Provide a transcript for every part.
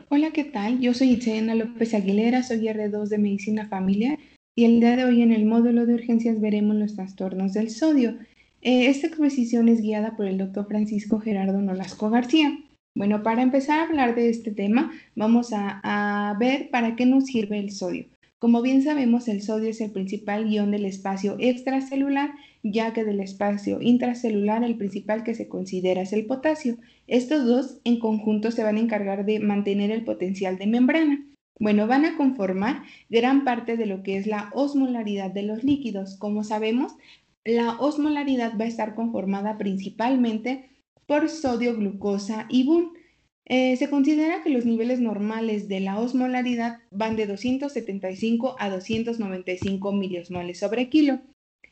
Hola, ¿qué tal? Yo soy Itzena López Aguilera, soy R2 de Medicina Familiar y el día de hoy en el módulo de urgencias veremos los trastornos del sodio. Esta exposición es guiada por el doctor Francisco Gerardo Nolasco García. Bueno, para empezar a hablar de este tema, vamos a ver para qué nos sirve el sodio. Como bien sabemos, el sodio es el principal ion del espacio extracelular, ya que del espacio intracelular el principal que se considera es el potasio. Estos dos en conjunto se van a encargar de mantener el potencial de membrana. Bueno, van a conformar gran parte de lo que es la osmolaridad de los líquidos. Como sabemos, la osmolaridad va a estar conformada principalmente por sodio, glucosa y BUN. Se considera que los niveles normales de la osmolaridad van de 275 a 295 miliosmoles sobre kilo.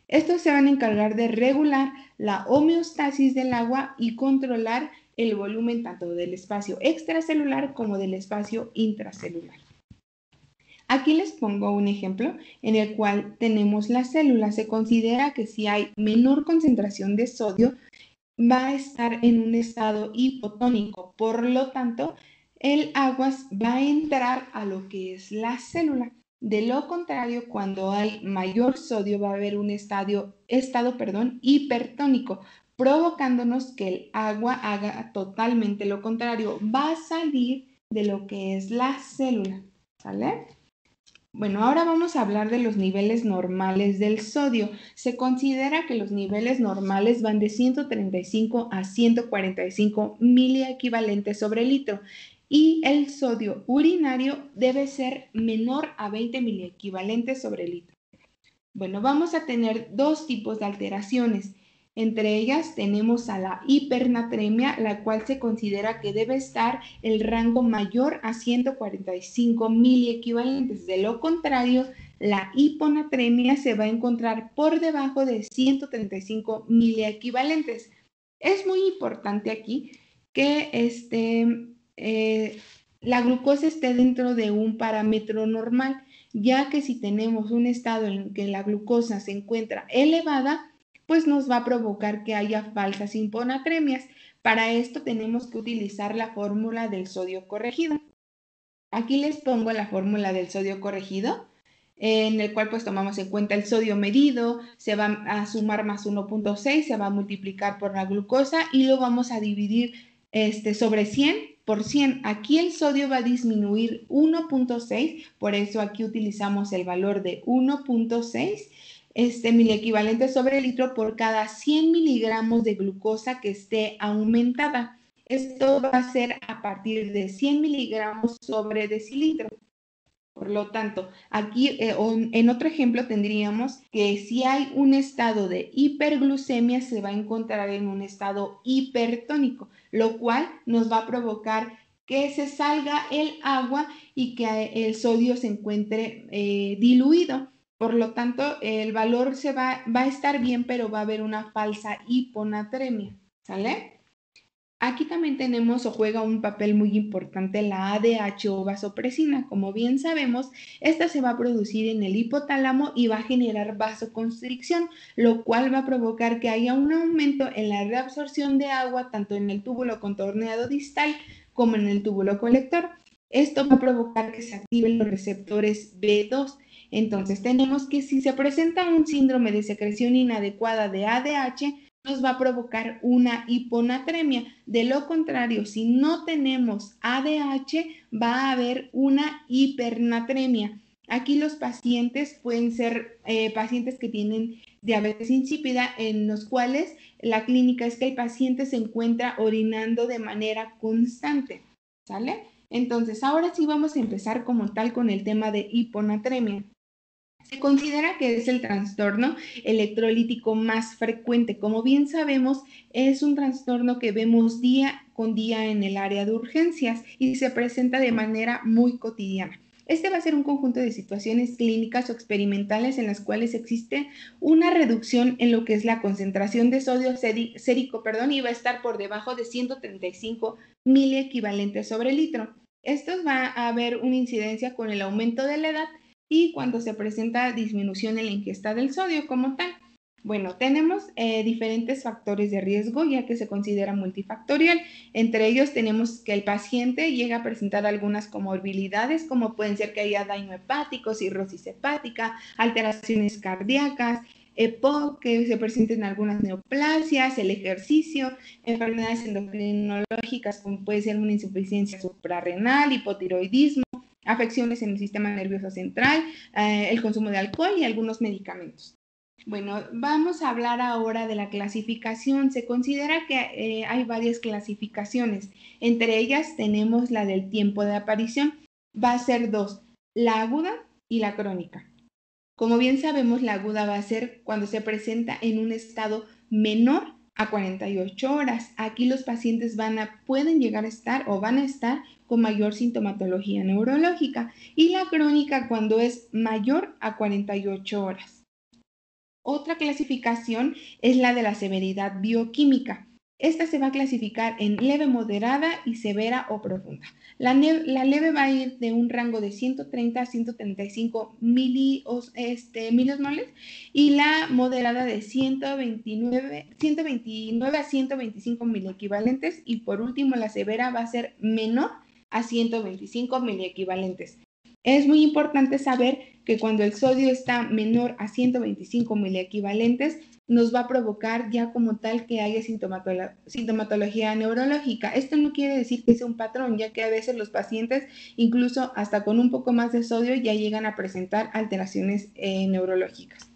Estos se van a encargar de regular la homeostasis del agua y controlar el volumen tanto del espacio extracelular como del espacio intracelular. Aquí les pongo un ejemplo en el cual tenemos la célula. Se considera que si hay menor concentración de sodio, va a estar en un estado hipotónico. Por lo tanto, el agua va a entrar a lo que es la célula. De lo contrario, cuando hay mayor sodio, va a haber un estado hipertónico, provocándonos que el agua haga totalmente lo contrario. Va a salir de lo que es la célula. ¿Sale? Bueno, ahora vamos a hablar de los niveles normales del sodio. Se considera que los niveles normales van de 135 a 145 miliequivalentes sobre litro y el sodio urinario debe ser menor a 20 miliequivalentes sobre litro. Bueno, vamos a tener dos tipos de alteraciones. Entre ellas tenemos a la hipernatremia, la cual se considera que debe estar el rango mayor a 145 miliequivalentes. De lo contrario, la hiponatremia se va a encontrar por debajo de 135 miliequivalentes. Es muy importante aquí que la glucosa esté dentro de un parámetro normal, ya que si tenemos un estado en que la glucosa se encuentra elevada, pues nos va a provocar que haya falsas hiponatremias. Para esto tenemos que utilizar la fórmula del sodio corregido. Aquí les pongo la fórmula del sodio corregido, en el cual pues tomamos en cuenta el sodio medido, se va a sumar más 1.6, se va a multiplicar por la glucosa y lo vamos a dividir sobre 100 por 100. Aquí el sodio va a disminuir 1.6, por eso aquí utilizamos el valor de 1.6 miliequivalente sobre litro por cada 100 miligramos de glucosa que esté aumentada. Esto va a ser a partir de 100 miligramos sobre decilitro. Por lo tanto, aquí en otro ejemplo tendríamos que si hay un estado de hiperglucemia, se va a encontrar en un estado hipertónico, lo cual nos va a provocar que se salga el agua y que el sodio se encuentre diluido. Por lo tanto, el valor va a estar bien, pero va a haber una falsa hiponatremia. ¿Sale? Aquí también tenemos o juega un papel muy importante la ADH o vasopresina. Como bien sabemos, esta se va a producir en el hipotálamo y va a generar vasoconstricción, lo cual va a provocar que haya un aumento en la reabsorción de agua tanto en el túbulo contorneado distal como en el túbulo colector. Esto va a provocar que se activen los receptores B2. Entonces tenemos que si se presenta un síndrome de secreción inadecuada de ADH, nos va a provocar una hiponatremia. De lo contrario, si no tenemos ADH, va a haber una hipernatremia. Aquí los pacientes pueden ser pacientes que tienen diabetes insípida, en los cuales la clínica es que el paciente se encuentra orinando de manera constante. ¿Sale? Entonces, ahora sí vamos a empezar como tal con el tema de hiponatremia. Se considera que es el trastorno electrolítico más frecuente. Como bien sabemos, es un trastorno que vemos día con día en el área de urgencias y se presenta de manera muy cotidiana. Este va a ser un conjunto de situaciones clínicas o experimentales en las cuales existe una reducción en lo que es la concentración de sodio sérico, y va a estar por debajo de 135 miliequivalentes sobre litro. Esto va a haber una incidencia con el aumento de la edad y cuando se presenta disminución en la ingesta del sodio como tal. Bueno, tenemos diferentes factores de riesgo, ya que se considera multifactorial. Entre ellos tenemos que el paciente llega a presentar algunas comorbilidades, como pueden ser que haya daño hepático, cirrosis hepática, alteraciones cardíacas, EPOC, que se presenten algunas neoplasias, el ejercicio, enfermedades endocrinológicas, como puede ser una insuficiencia suprarrenal, hipotiroidismo, afecciones en el sistema nervioso central, el consumo de alcohol y algunos medicamentos. Bueno, vamos a hablar ahora de la clasificación. Se considera que hay varias clasificaciones. Entre ellas tenemos la del tiempo de aparición. Va a ser dos, la aguda y la crónica. Como bien sabemos, la aguda va a ser cuando se presenta en un estado menor a 48 horas. Aquí los pacientes pueden llegar a estar o van a estar con mayor sintomatología neurológica, y la crónica cuando es mayor a 48 horas. Otra clasificación es la de la severidad bioquímica. Esta se va a clasificar en leve, moderada y severa o profunda. La leve va a ir de un rango de 130 a 135 miliosmoles, y la moderada de 129 a 125 miliequivalentes, y por último la severa va a ser menor a 125 miliequivalentes. Es muy importante saber que cuando el sodio está menor a 125 miliequivalentes, nos va a provocar ya como tal que haya sintomatología neurológica. Esto no quiere decir que sea un patrón, ya que a veces los pacientes, incluso hasta con un poco más de sodio, ya llegan a presentar alteraciones neurológicas.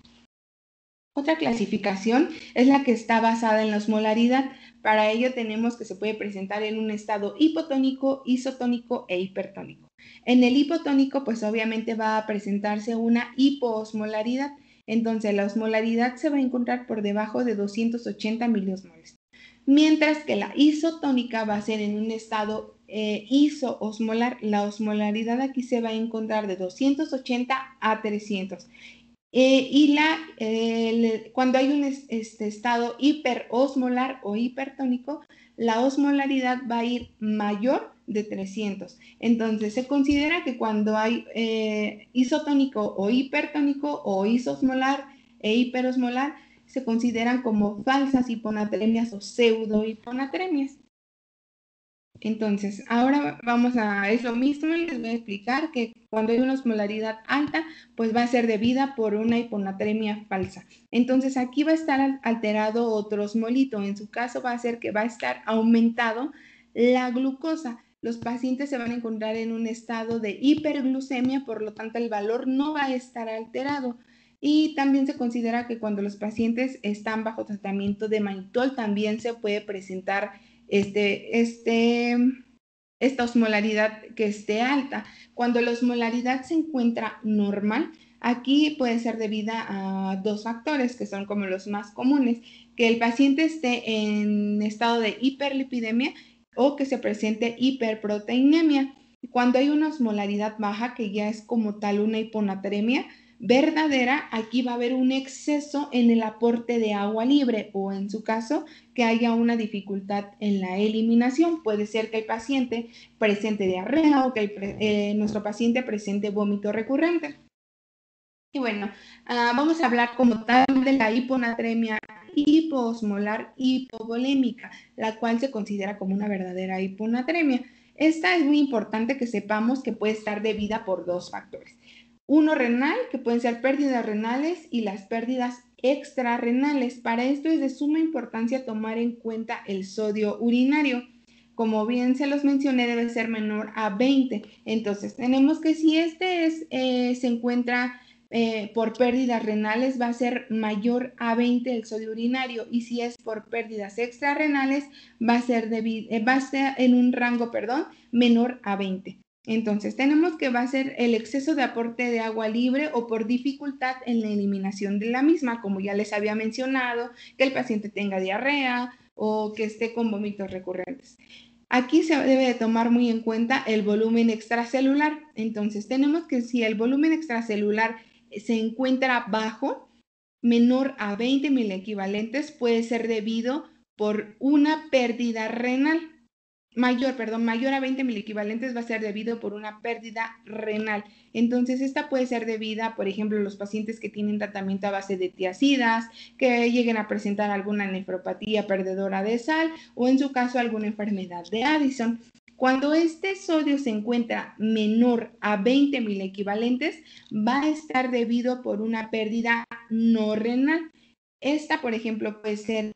Otra clasificación es la que está basada en la osmolaridad. Para ello tenemos que se puede presentar en un estado hipotónico, isotónico e hipertónico. En el hipotónico, pues obviamente va a presentarse una hipoosmolaridad. Entonces la osmolaridad se va a encontrar por debajo de 280 miliosmoles. Mientras que la isotónica va a ser en un estado isoosmolar. La osmolaridad aquí se va a encontrar de 280 a 300. Cuando hay un estado hiperosmolar o hipertónico, la osmolaridad va a ir mayor de 300. Entonces, se considera que cuando hay isotónico o hipertónico o isosmolar e hiperosmolar, se consideran como falsas hiponatremias o pseudohiponatremias. Entonces, ahora vamos a eso mismo y les voy a explicar que cuando hay una osmolaridad alta, pues va a ser debida por una hiponatremia falsa. Entonces, aquí va a estar alterado otro osmolito. En su caso va a ser que va a estar aumentado la glucosa. Los pacientes se van a encontrar en un estado de hiperglucemia, por lo tanto el valor no va a estar alterado. Y también se considera que cuando los pacientes están bajo tratamiento de mannitol, también se puede presentar esta osmolaridad que esté alta. Cuando la osmolaridad se encuentra normal, aquí puede ser debida a dos factores que son como los más comunes: que el paciente esté en estado de hiperlipidemia o que se presente hiperproteinemia. Cuando hay una osmolaridad baja, que ya es como tal una hiponatremia verdadera, aquí va a haber un exceso en el aporte de agua libre, o en su caso que haya una dificultad en la eliminación. Puede ser que el paciente presente diarrea o que nuestro paciente presente vómito recurrente. Y bueno, vamos a hablar como tal de la hiponatremia hipoosmolar hipovolémica, la cual se considera como una verdadera hiponatremia. Esta es muy importante que sepamos que puede estar debida por dos factores. Uno renal, que pueden ser pérdidas renales, y las pérdidas extrarrenales. Para esto es de suma importancia tomar en cuenta el sodio urinario. Como bien se los mencioné, debe ser menor a 20. Entonces, tenemos que si se encuentra por pérdidas renales, va a ser mayor a 20 el sodio urinario, y si es por pérdidas extrarrenales, va a ser en un rango, menor a 20. Entonces, tenemos que va a ser el exceso de aporte de agua libre o por dificultad en la eliminación de la misma, como ya les había mencionado, que el paciente tenga diarrea o que esté con vómitos recurrentes. Aquí se debe de tomar muy en cuenta el volumen extracelular. Entonces, tenemos que si el volumen extracelular se encuentra bajo, menor a 20 miliequivalentes, puede ser debido por una pérdida renal. mayor a 20 miliequivalentes va a ser debido por una pérdida renal. Entonces, esta puede ser debida, por ejemplo, los pacientes que tienen tratamiento a base de tiazidas, que lleguen a presentar alguna nefropatía perdedora de sal o en su caso alguna enfermedad de Addison. Cuando este sodio se encuentra menor a 20 miliequivalentes, va a estar debido por una pérdida no renal. Esta, por ejemplo, puede ser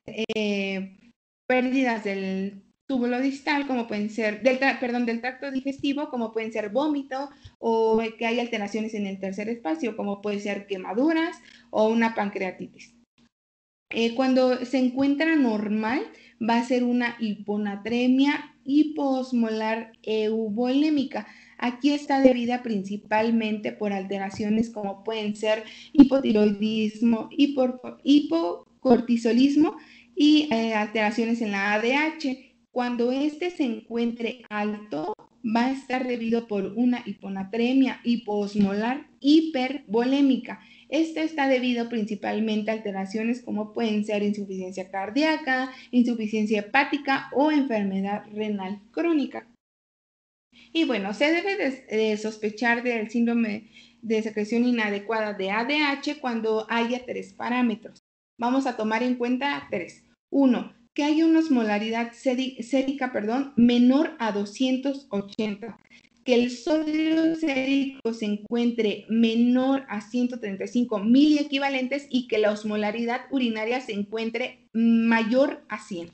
pérdidas del túbulo distal, como pueden ser, del tracto digestivo, como pueden ser vómito, o que hay alteraciones en el tercer espacio, como puede ser quemaduras o una pancreatitis. Cuando se encuentra normal, va a ser una hiponatremia hipoosmolar euvolémica. Aquí está debida principalmente por alteraciones como pueden ser hipotiroidismo, hipocortisolismo y alteraciones en la ADH. Cuando este se encuentre alto, va a estar debido por una hiponatremia hipoosmolar hipervolémica. Esto está debido principalmente a alteraciones como pueden ser insuficiencia cardíaca, insuficiencia hepática o enfermedad renal crónica. Y bueno, se debe de sospechar del síndrome de secreción inadecuada de ADH cuando haya tres parámetros. Vamos a tomar en cuenta tres. Uno, que haya una osmolaridad sérica menor a 280. Que el sodio sérico se encuentre menor a 135 miliequivalentes y que la osmolaridad urinaria se encuentre mayor a 100.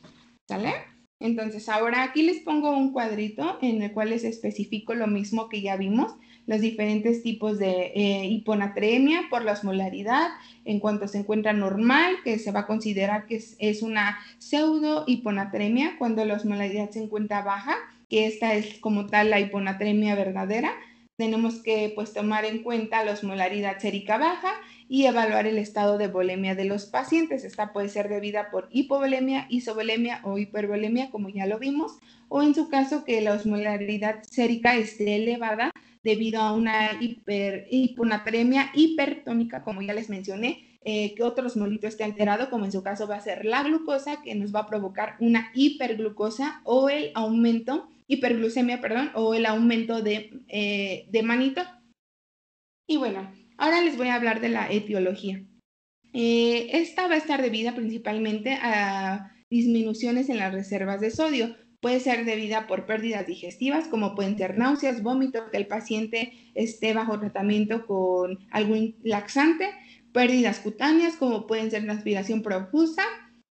¿Sale? Entonces, ahora aquí les pongo un cuadrito en el cual les especifico lo mismo que ya vimos, los diferentes tipos de hiponatremia por la osmolaridad, en cuanto se encuentra normal, que se va a considerar que es una pseudo hiponatremia, cuando la osmolaridad se encuentra baja, que esta es como tal la hiponatremia verdadera. Tenemos que pues tomar en cuenta la osmolaridad sérica baja y evaluar el estado de volemia de los pacientes. Esta puede ser debida por hipovolemia, isovolemia o hipervolemia, como ya lo vimos, o en su caso que la osmolaridad sérica esté elevada debido a una hiponatremia hipertónica, como ya les mencioné, que otro osmolito esté alterado, como en su caso va a ser la glucosa, que nos va a provocar una hiperglucosa o el aumento, hiperglucemia, o el aumento de manito. Y bueno, ahora les voy a hablar de la etiología. Esta va a estar debida principalmente a disminuciones en las reservas de sodio. Puede ser debida por pérdidas digestivas, como pueden ser náuseas, vómitos, que el paciente esté bajo tratamiento con algún laxante, pérdidas cutáneas, como pueden ser transpiración profusa,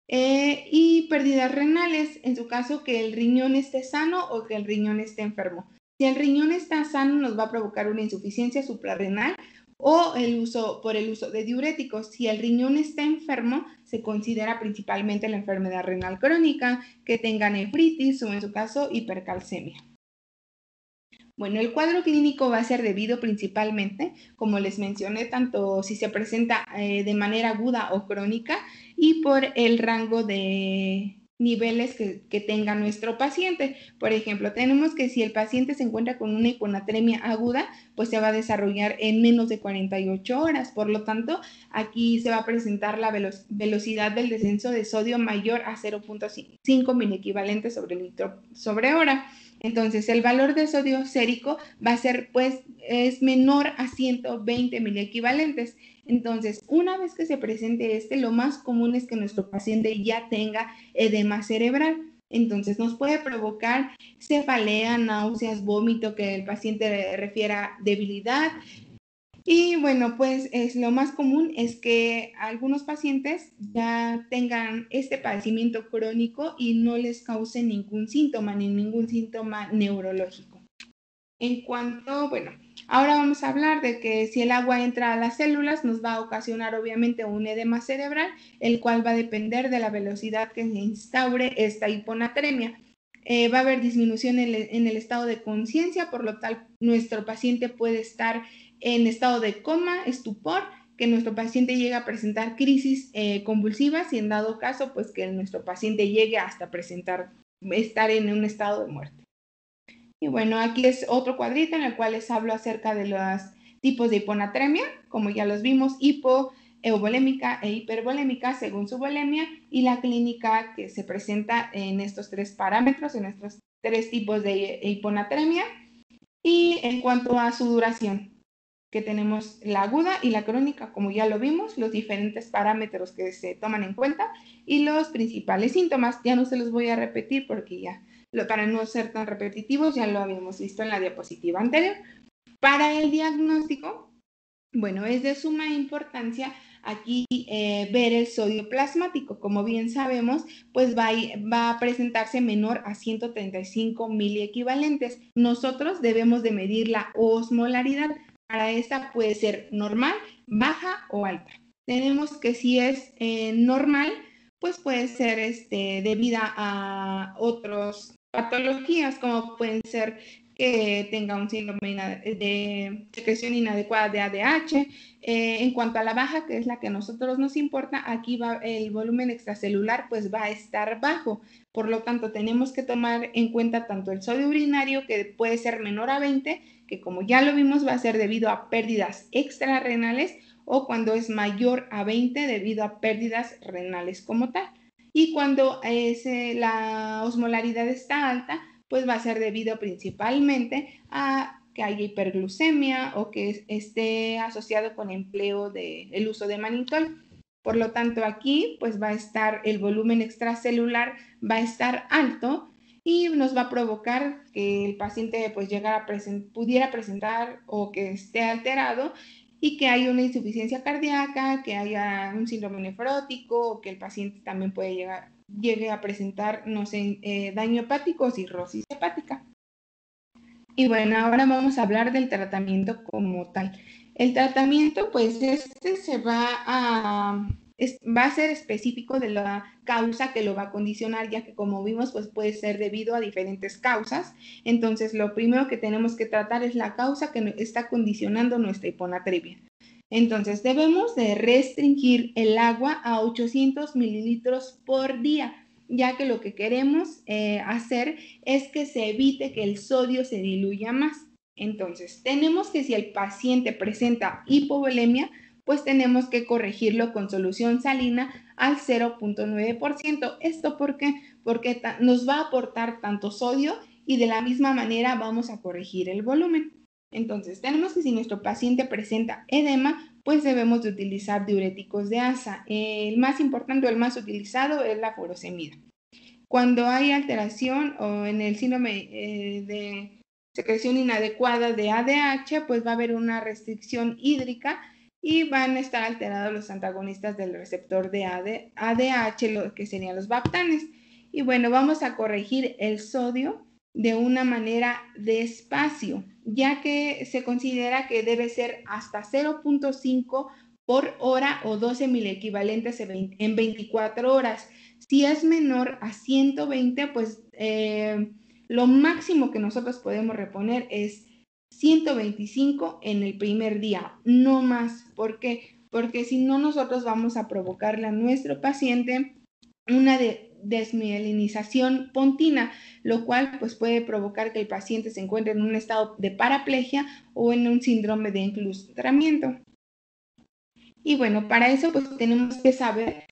y pérdidas renales, en su caso que el riñón esté sano o que el riñón esté enfermo. Si el riñón está sano, nos va a provocar una insuficiencia suprarrenal o por el uso de diuréticos. Si el riñón está enfermo, se considera principalmente la enfermedad renal crónica, que tenga nefritis o en su caso hipercalcemia. Bueno, el cuadro clínico va a ser debido principalmente, como les mencioné, tanto si se presenta de manera aguda o crónica y por el rango de niveles que tenga nuestro paciente. Por ejemplo, tenemos que si el paciente se encuentra con una hiponatremia aguda, pues se va a desarrollar en menos de 48 horas. Por lo tanto, aquí se va a presentar la velocidad del descenso de sodio mayor a 0.5 miliequivalentes sobre litro sobre hora. Entonces, el valor de sodio sérico va a ser, pues, es menor a 120 miliequivalentes. Entonces, una vez que se presente lo más común es que nuestro paciente ya tenga edema cerebral. Entonces, nos puede provocar cefalea, náuseas, vómito, que el paciente refiera debilidad. Y bueno, pues lo más común es que algunos pacientes ya tengan este padecimiento crónico y no les cause ningún síntoma, ni ningún síntoma neurológico. Ahora vamos a hablar de que si el agua entra a las células nos va a ocasionar obviamente un edema cerebral, el cual va a depender de la velocidad que se instaure esta hiponatremia. Va a haber disminución en el estado de conciencia, por lo tal nuestro paciente puede estar en estado de coma, estupor, que nuestro paciente llegue a presentar crisis convulsivas y en dado caso, pues que nuestro paciente llegue hasta estar en un estado de muerte. Y bueno, aquí es otro cuadrito en el cual les hablo acerca de los tipos de hiponatremia, como ya los vimos, euvolémica e hipervolémica según su volemia y la clínica que se presenta en estos tres parámetros, en estos tres tipos de hiponatremia. Y en cuanto a su duración, que tenemos la aguda y la crónica, como ya lo vimos, los diferentes parámetros que se toman en cuenta y los principales síntomas. Ya no se los voy a repetir porque ya, para no ser tan repetitivos, ya lo habíamos visto en la diapositiva anterior. Para el diagnóstico, bueno, es de suma importancia aquí ver el sodio plasmático. Como bien sabemos, pues va a presentarse menor a 135 miliequivalentes. Nosotros debemos de medir la osmolaridad. Para esta puede ser normal, baja o alta. Tenemos que si es normal, pues puede ser debida a otras patologías, como pueden ser que tenga un síndrome de secreción inadecuada de ADH. En cuanto a la baja, que es la que a nosotros nos importa, aquí va el volumen extracelular, pues va a estar bajo. Por lo tanto, tenemos que tomar en cuenta tanto el sodio urinario, que puede ser menor a 20, que como ya lo vimos va a ser debido a pérdidas extrarrenales, o cuando es mayor a 20 debido a pérdidas renales como tal. Y cuando la osmolaridad está alta, pues va a ser debido principalmente a que haya hiperglucemia o que esté asociado con empleo del uso de manitol. Por lo tanto, aquí pues va a estar el volumen extracelular, va a estar alto y nos va a provocar que el paciente pues pudiera presentar o que esté alterado y que haya una insuficiencia cardíaca, que haya un síndrome nefrótico o que el paciente también llegue a presentar, no sé, daño hepático o cirrosis hepática. Y bueno, ahora vamos a hablar del tratamiento como tal. El tratamiento, pues va a ser específico de la causa que lo va a condicionar, ya que como vimos, pues puede ser debido a diferentes causas. Entonces, lo primero que tenemos que tratar es la causa que está condicionando nuestra hiponatremia. Entonces, debemos de restringir el agua a 800 mililitros por día, ya que lo que queremos hacer es que se evite que el sodio se diluya más. Entonces, tenemos que si el paciente presenta hipovolemia, pues tenemos que corregirlo con solución salina al 0.9%. ¿Esto por qué? Porque nos va a aportar tanto sodio y de la misma manera vamos a corregir el volumen. Entonces, tenemos que si nuestro paciente presenta edema, pues debemos de utilizar diuréticos de asa. El más importante o el más utilizado es la furosemida. Cuando hay alteración o en el síndrome de secreción inadecuada de ADH, pues va a haber una restricción hídrica y van a estar alterados los antagonistas del receptor de ADH, lo que serían los baptanes. Y bueno, vamos a corregir el sodio de una manera despacio, ya que se considera que debe ser hasta 0.5 por hora o 12 miliequivalentes en 24 horas. Si es menor a 120, pues lo máximo que nosotros podemos reponer es 125 en el primer día, no más. ¿Por qué? Porque si no, nosotros vamos a provocarle a nuestro paciente una desmielinización pontina, lo cual pues puede provocar que el paciente se encuentre en un estado de paraplegia o en un síndrome de enclaustramiento. Y bueno, para eso pues tenemos que saber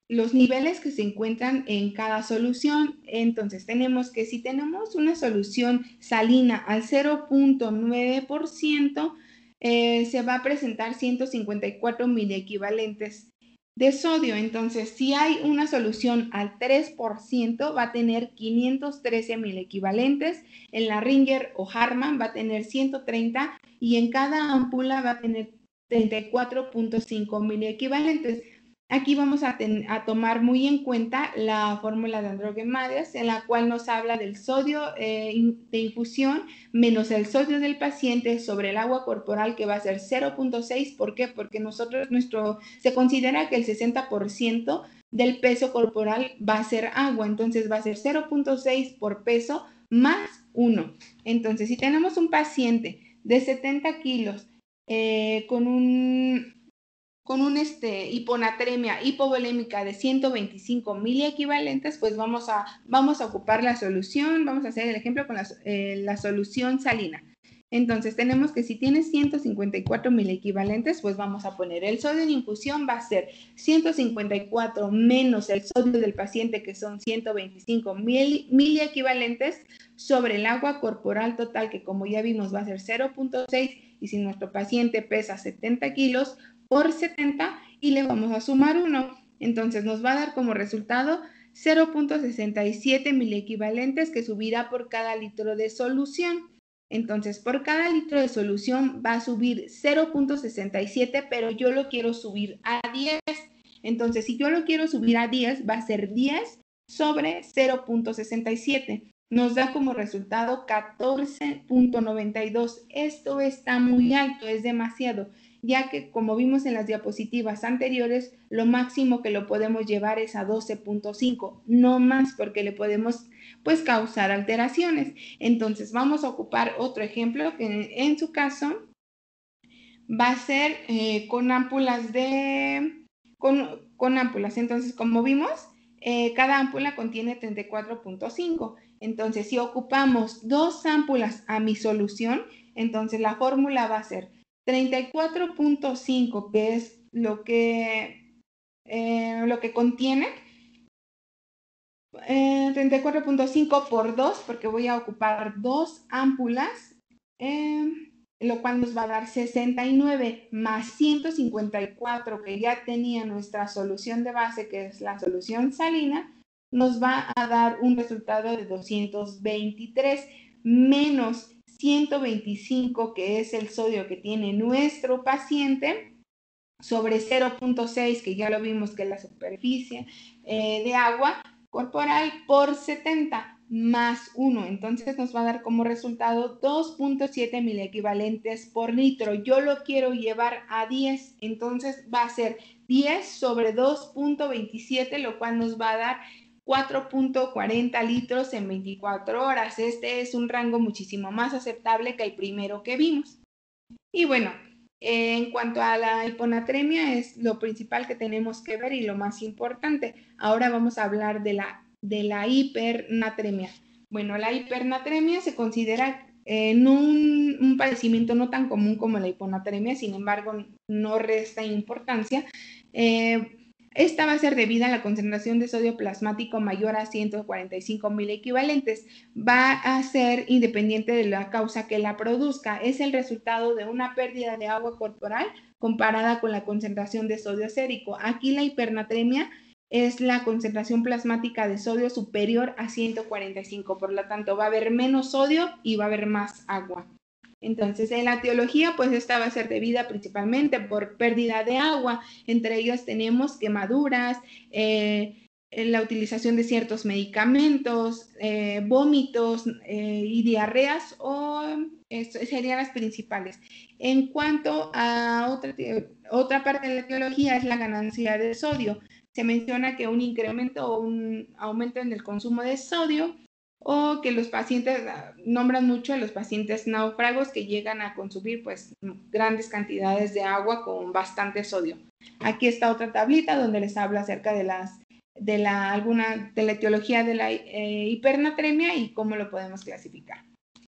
los niveles que se encuentran en cada solución. Entonces tenemos que si tenemos una solución salina al 0.9%, se va a presentar 154 miliequivalentes de sodio. Entonces, si hay una solución al 3%, va a tener 513 miliequivalentes. En la Ringer o Harman va a tener 130 y en cada ámpula va a tener 34.5 miliequivalentes. Aquí vamos a tomar muy en cuenta la fórmula de Androgen-Mathers, en la cual nos habla del sodio de infusión menos el sodio del paciente sobre el agua corporal, que va a ser 0.6. ¿Por qué? Porque se considera que el 60% del peso corporal va a ser agua, entonces va a ser 0.6 por peso más 1. Entonces, si tenemos un paciente de 70 kilos con un hiponatremia hipovolémica de 125 miliequivalentes, pues vamos a ocupar la solución, vamos a hacer el ejemplo con la solución salina. Entonces tenemos que si tienes 154 miliequivalentes, pues vamos a poner el sodio en infusión va a ser 154 menos el sodio del paciente, que son 125 miliequivalentes, sobre el agua corporal total, que como ya vimos va a ser 0.6, y si nuestro paciente pesa 70 kilos, por 70, y le vamos a sumar 1. Entonces nos va a dar como resultado 0.67 miliequivalentes que subirá por cada litro de solución. Entonces, por cada litro de solución va a subir 0.67, pero yo lo quiero subir a 10. Entonces, si yo lo quiero subir a 10, va a ser 10 sobre 0.67. Nos da como resultado 14.92. Esto está muy alto, es demasiado, ya que como vimos en las diapositivas anteriores, lo máximo que lo podemos llevar es a 12.5, no más, porque le podemos pues causar alteraciones. Entonces vamos a ocupar otro ejemplo que en su caso va a ser con ámpulas con ámpulas. Entonces, como vimos, cada ámpula contiene 34.5. Entonces, si ocupamos 2 ámpulas a mi solución, entonces la fórmula va a ser 34.5, que es lo que contiene 34.5 por 2, porque voy a ocupar 2 ámpulas, lo cual nos va a dar 69 más 154 que ya tenía nuestra solución de base, que es la solución salina, nos va a dar un resultado de 223 menos 125, que es el sodio que tiene nuestro paciente, sobre 0.6, que ya lo vimos que es la superficie de agua corporal, por 70 más 1. Entonces nos va a dar como resultado 2.7 miliequivalentes por litro. Yo lo quiero llevar a 10, entonces va a ser 10 sobre 2.27, lo cual nos va a dar 4.40 litros en 24 horas. Este es un rango muchísimo más aceptable que el primero que vimos. Y bueno, en cuanto a la hiponatremia, es lo principal que tenemos que ver y lo más importante. Ahora vamos a hablar de la hipernatremia. Bueno, la hipernatremia se considera un padecimiento no tan común como la hiponatremia, sin embargo, no resta importancia. Esta va a ser debida a la concentración de sodio plasmático mayor a 145 miliequivalentes. Va a ser independiente de la causa que la produzca. Es el resultado de una pérdida de agua corporal comparada con la concentración de sodio sérico. Aquí la hipernatremia es la concentración plasmática de sodio superior a 145. Por lo tanto, va a haber menos sodio y va a haber más agua. Entonces, en la etiología, pues esta va a ser debida principalmente por pérdida de agua. Entre ellas tenemos quemaduras, la utilización de ciertos medicamentos, vómitos y diarreas, serían las principales. En cuanto a otra parte de la etiología, es la ganancia de sodio. Se menciona que un incremento o un aumento en el consumo de sodio, o que los pacientes nombran mucho a los pacientes náufragos que llegan a consumir pues grandes cantidades de agua con bastante sodio. Aquí está otra tablita donde les habla acerca de la etiología de la hipernatremia y cómo lo podemos clasificar.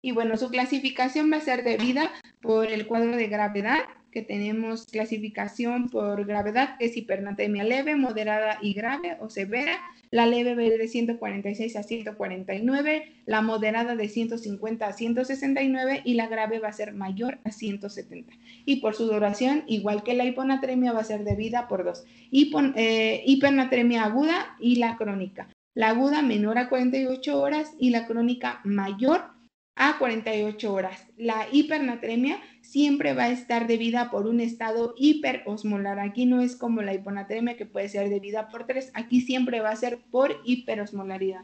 Y bueno, su clasificación va a ser debida por el cuadro de gravedad, que tenemos clasificación por gravedad, que es hipernatremia leve, moderada y grave o severa. La leve va a ir de 146 a 149, la moderada de 150 a 169 y la grave va a ser mayor a 170. Y por su duración, igual que la hiponatremia, va a ser debida por 2. Hipernatremia aguda y la crónica. La aguda menor a 48 horas y la crónica mayor a 48 horas. La hipernatremia siempre va a estar debida por un estado hiperosmolar. Aquí no es como la hiponatremia, que puede ser debida por 3. Aquí siempre va a ser por hiperosmolaridad.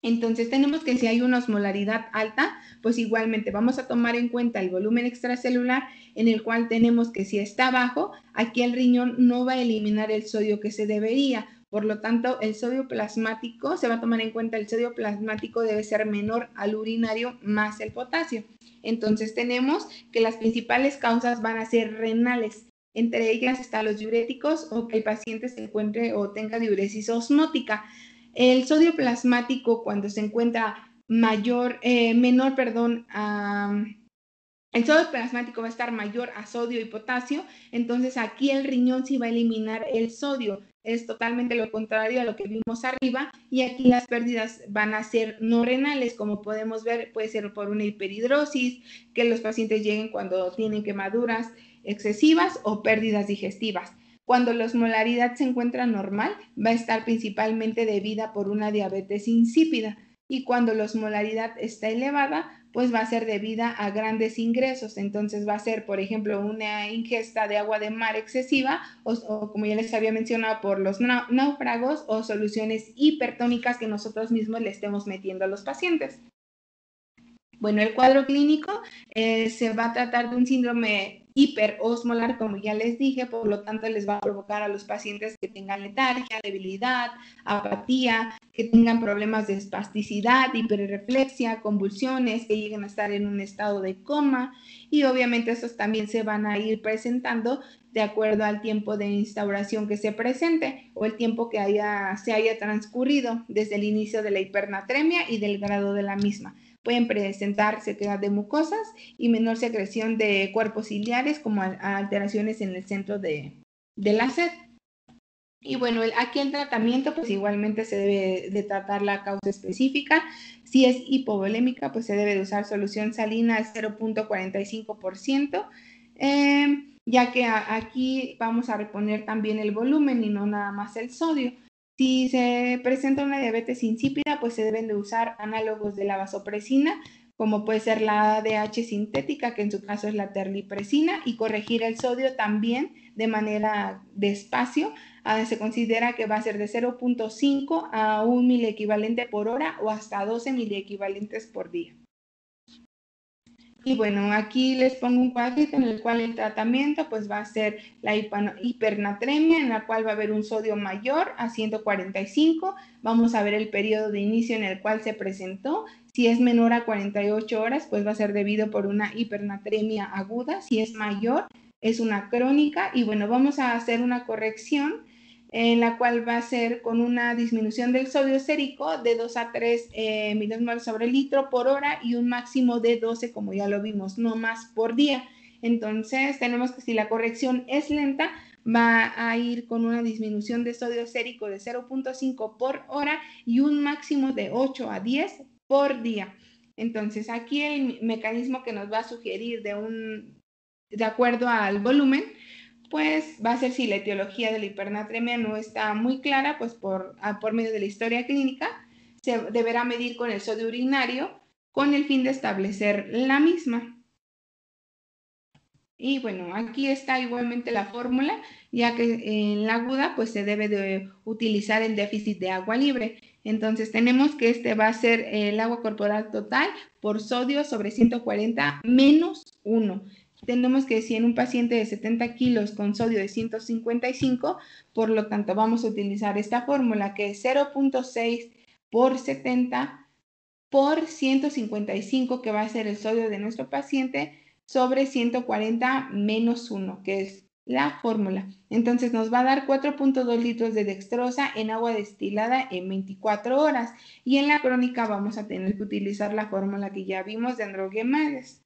Entonces tenemos que si hay una osmolaridad alta, pues igualmente vamos a tomar en cuenta el volumen extracelular, en el cual tenemos que si está bajo, aquí el riñón no va a eliminar el sodio que se debería. Por lo tanto, el sodio plasmático, se va a tomar en cuenta el sodio plasmático debe ser menor al urinario más el potasio. Entonces tenemos que las principales causas van a ser renales. Entre ellas están los diuréticos o que el paciente se encuentre o tenga diuresis osmótica. El sodio plasmático, cuando se encuentra menor, perdón, el sodio plasmático va a estar mayor a sodio y potasio, entonces aquí el riñón sí va a eliminar el sodio. Es totalmente lo contrario a lo que vimos arriba, y aquí las pérdidas van a ser no renales, como podemos ver, puede ser por una hiperhidrosis, que los pacientes lleguen cuando tienen quemaduras excesivas o pérdidas digestivas. Cuando la osmolaridad se encuentra normal, va a estar principalmente debida por una diabetes insípida, y cuando la osmolaridad está elevada, pues va a ser debida a grandes ingresos. Entonces va a ser, por ejemplo, una ingesta de agua de mar excesiva o como ya les había mencionado, por los náufragos o soluciones hipertónicas que nosotros mismos le estemos metiendo a los pacientes. Bueno, el cuadro clínico se va a tratar de un síndrome hiperosmolar, como ya les dije, por lo tanto les va a provocar a los pacientes que tengan letargia, debilidad, apatía, que tengan problemas de espasticidad, hiperreflexia, convulsiones, que lleguen a estar en un estado de coma, y obviamente estos también se van a ir presentando de acuerdo al tiempo de instauración que se presente o el tiempo que se haya transcurrido desde el inicio de la hipernatremia y del grado de la misma. Pueden presentar sequedad de mucosas y menor secreción de cuerpos ciliares, como alteraciones en el centro de la sed. Y bueno, aquí el tratamiento, pues igualmente se debe de tratar la causa específica. Si es hipovolémica, pues se debe de usar solución salina al 0.45%, ya que aquí vamos a reponer también el volumen y no nada más el sodio. Si se presenta una diabetes insípida, pues se deben de usar análogos de la vasopresina, como puede ser la ADH sintética, que en su caso es la terlipresina, y corregir el sodio también de manera despacio. Se considera que va a ser de 0.5 a 1 miliequivalente por hora o hasta 12 miliequivalentes por día. Y bueno, aquí les pongo un cuadrito en el cual el tratamiento pues va a ser la hipernatremia, en la cual va a haber un sodio mayor a 145. Vamos a ver el periodo de inicio en el cual se presentó. Si es menor a 48 horas, pues va a ser debido por una hipernatremia aguda. Si es mayor, es una crónica. Y bueno, vamos a hacer una corrección en la cual va a ser con una disminución del sodio sérico de 2 a 3 milimol sobre litro por hora y un máximo de 12, como ya lo vimos, no más por día. Entonces tenemos que, si la corrección es lenta, va a ir con una disminución de sodio sérico de 0.5 por hora y un máximo de 8 a 10 por día. Entonces aquí el mecanismo que nos va a sugerir de acuerdo al volumen, pues va a ser, si la etiología de la hipernatremia no está muy clara, pues por medio de la historia clínica se deberá medir con el sodio urinario con el fin de establecer la misma. Y bueno, aquí está igualmente la fórmula, ya que en la aguda pues se debe de utilizar el déficit de agua libre. Entonces tenemos que este va a ser el agua corporal total por sodio sobre 140 menos 1. Tenemos que, si en un paciente de 70 kilos con sodio de 155, por lo tanto vamos a utilizar esta fórmula, que es 0.6 por 70 por 155, que va a ser el sodio de nuestro paciente, sobre 140 menos 1, que es la fórmula. Entonces nos va a dar 4.2 litros de dextrosa en agua destilada en 24 horas. Y en la crónica vamos a tener que utilizar la fórmula que ya vimos de Androgemedes.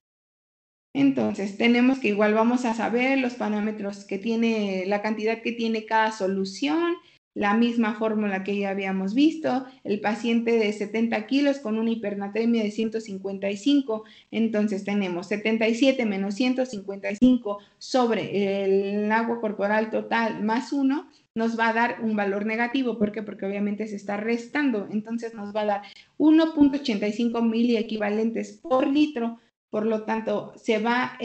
Entonces tenemos que igual vamos a saber los parámetros que tiene, la cantidad que tiene cada solución, la misma fórmula que ya habíamos visto, el paciente de 70 kilos con una hipernatremia de 155, entonces tenemos 77 menos 155 sobre el agua corporal total más 1, nos va a dar un valor negativo. ¿Por qué? Porque obviamente se está restando, entonces nos va a dar 1.85 miliequivalentes por litro. Por lo tanto, se va,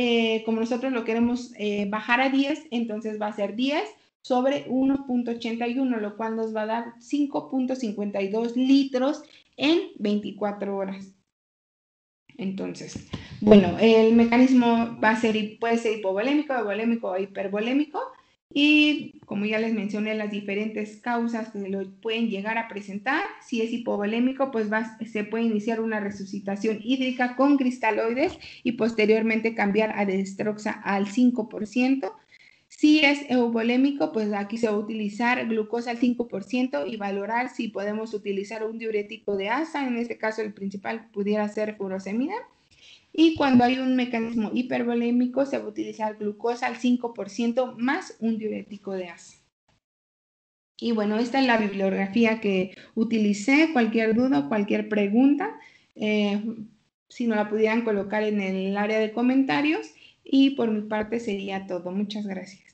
como nosotros lo queremos bajar a 10, entonces va a ser 10 sobre 1.81, lo cual nos va a dar 5.52 litros en 24 horas. Entonces, bueno, el mecanismo va a ser, puede ser hipovolémico, volémico o hipervolémico. Y como ya les mencioné, las diferentes causas que lo pueden llegar a presentar. Si es hipovolémico, pues se puede iniciar una resucitación hídrica con cristaloides y posteriormente cambiar a dextroxa al 5%. Si es eubolémico, pues aquí se va a utilizar glucosa al 5% y valorar si podemos utilizar un diurético de asa, en este caso el principal pudiera ser furosemida. Y cuando hay un mecanismo hipervolémico, se va a utilizar glucosa al 5% más un diurético de asa. Y bueno, esta es la bibliografía que utilicé. Cualquier duda, cualquier pregunta, si no la pudieran colocar en el área de comentarios. Y por mi parte sería todo. Muchas gracias.